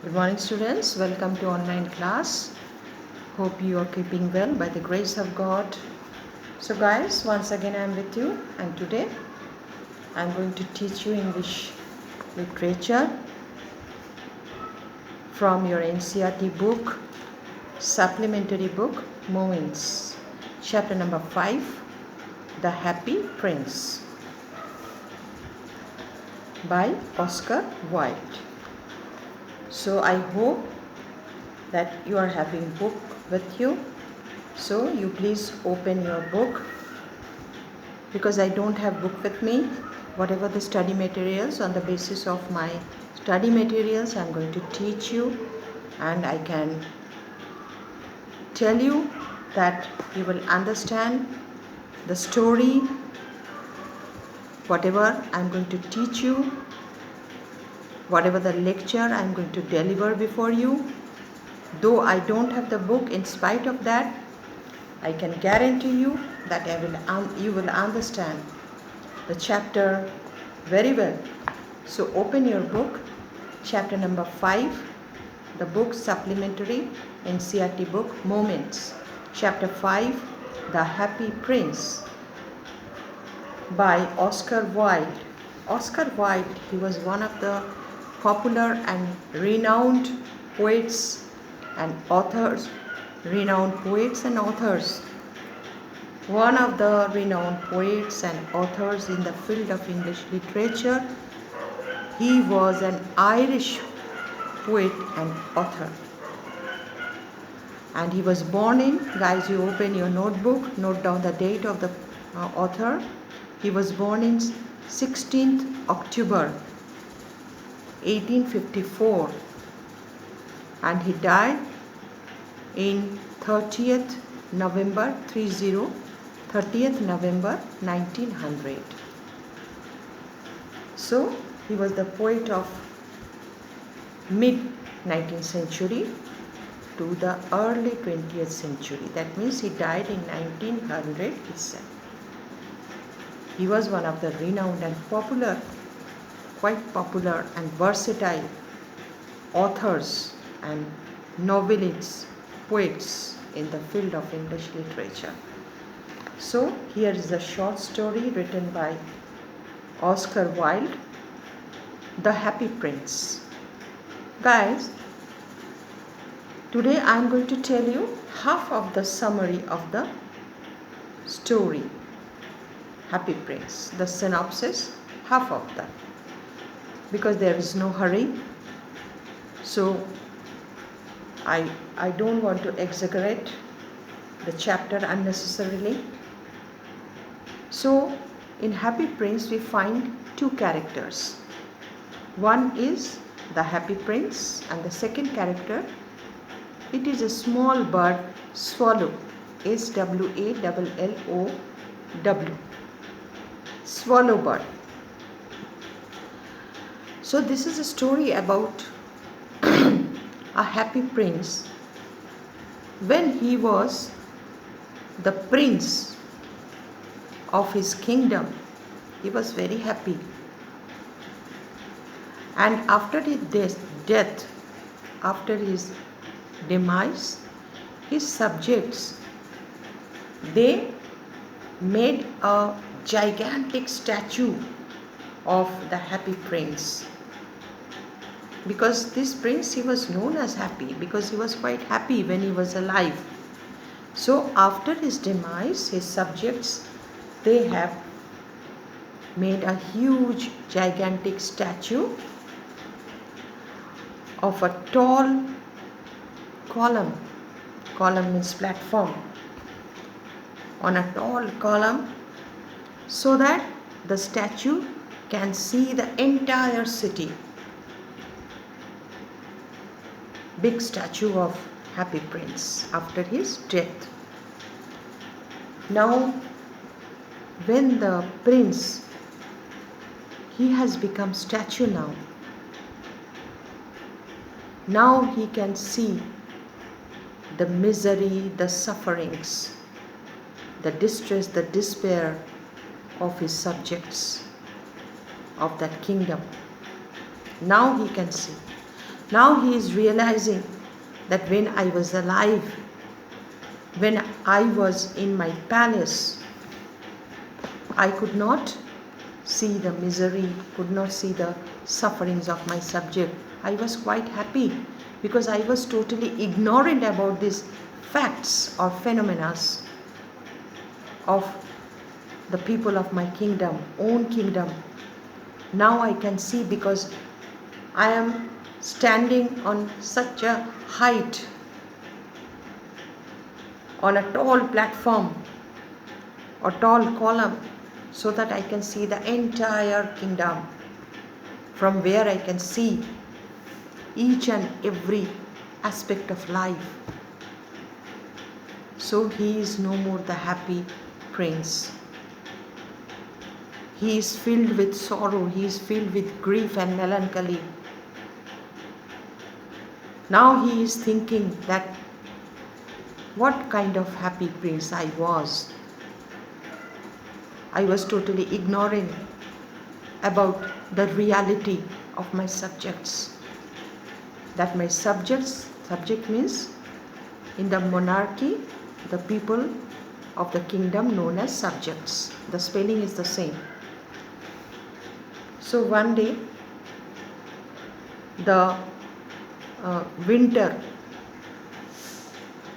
Good morning, students. Welcome to online class. Hope you are keeping well by the grace of God. So guys, once again I am with you, and today I am going to teach you English literature from your NCERT book, supplementary book, Moments, chapter number 5, The Happy Prince by Oscar Wilde. So I hope that you are having book with you. So you please open your book, because I don't have book with me. Whatever the study materials, on the basis of my study materials, I'm going to teach you, and I can tell you that you will understand the story, whatever I'm going to teach you, whatever the lecture I'm going to deliver before you. Though I don't have the book, in spite of that, I can guarantee you that you will understand the chapter very well. So open your book, chapter number 5, the book supplementary NCERT book, Moments, chapter 5, The Happy Prince by Oscar Wilde. Oscar Wilde, he was one of the popular and renowned poets and authors, one of the renowned poets and authors in the field of English literature. He was an Irish poet and author. And he was born in, guys, you open your notebook, note down the date of the author. He was born in 16th October 1854, and he died in 30th November 1900. So he was the poet of mid 19th century to the early 20th century. That means he died in 1900 itself. He was one of the renowned and quite popular and versatile authors and novelists, poets in the field of English literature. So here is a short story written by Oscar Wilde, The Happy Prince. Guys, today I am going to tell you half of the summary of the story, Happy Prince, the synopsis, half of that, because there is no hurry. So I don't want to exaggerate the chapter unnecessarily. So in Happy Prince we find two characters. One is the Happy Prince, and the second character, it is a small bird, swallow, SWALLOW, swallow bird. So this is a story about a happy prince. When he was the prince of his kingdom, he was very happy. And after his death, after his demise, his subjects, they made a gigantic statue of the happy prince. Because this prince, he was known as happy because he was quite happy when he was alive. So after his demise, his subjects, they have made a huge gigantic statue of a tall column means platform, on a tall column, so that the statue can see the entire city. Big statue of Happy Prince after his death. Now when the prince, he has become statue now he can see the misery, the sufferings, the distress, the despair of his subjects of that kingdom. Now he can see. Now he is realizing that when I was alive, when I was in my palace, I could not see the misery, could not see the sufferings of my subject. I was quite happy because I was totally ignorant about these facts or phenomena of the people of my kingdom, own kingdom. Now I can see because I am standing on such a height, on a tall platform or tall column, so that I can see the entire kingdom, from where I can see each and every aspect of life. So he is no more the happy prince. He is filled with sorrow, he is filled with grief and melancholy. Now he is thinking that what kind of happy prince I was. I was totally ignorant about the reality of my subjects. That my subject means in the monarchy, the people of the kingdom known as subjects. The spelling is the same. So one day, the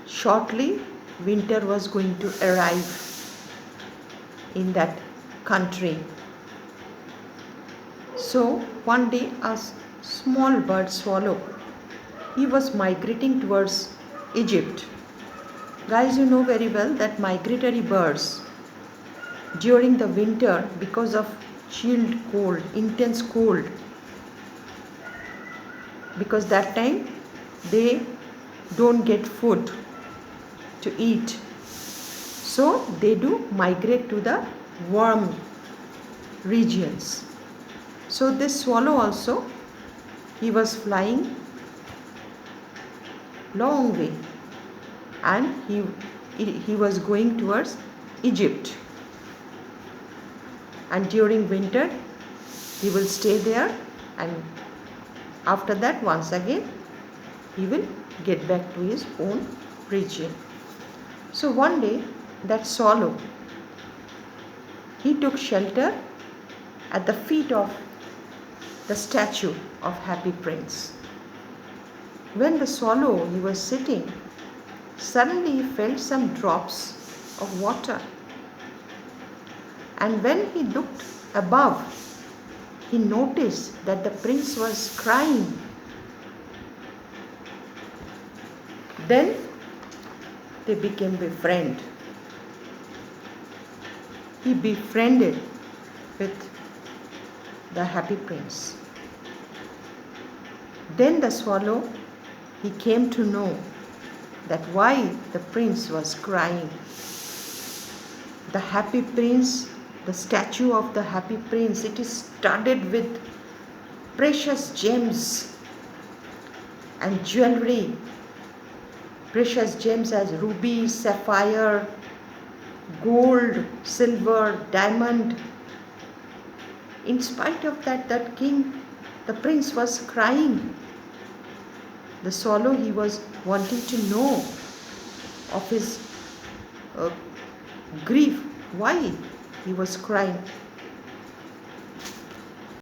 shortly winter was going to arrive in that country. So one day a small bird swallow, he was migrating towards Egypt. Guys, you know very well that migratory birds during the winter, because of chilled cold, intense cold, because that time they don't get food to eat, so they do migrate to the warm regions. So this swallow also, he was flying long way and he was going towards Egypt, and during winter he will stay there, and after that once again he will get back to his own region. So one day that swallow, he took shelter at the feet of the statue of Happy Prince. When the swallow, he was sitting, suddenly he felt some drops of water, and when he looked above, he noticed that the prince was crying. Then they became befriended. He befriended with the Happy Prince. Then the swallow, he came to know that why the prince was crying. The Happy Prince, the statue of the Happy Prince, it is studded with precious gems and jewelry. Precious gems as ruby, sapphire, gold, silver, diamond. In spite of that, that king, the prince was crying. The swallow, he was wanting to know of his grief, why he was crying.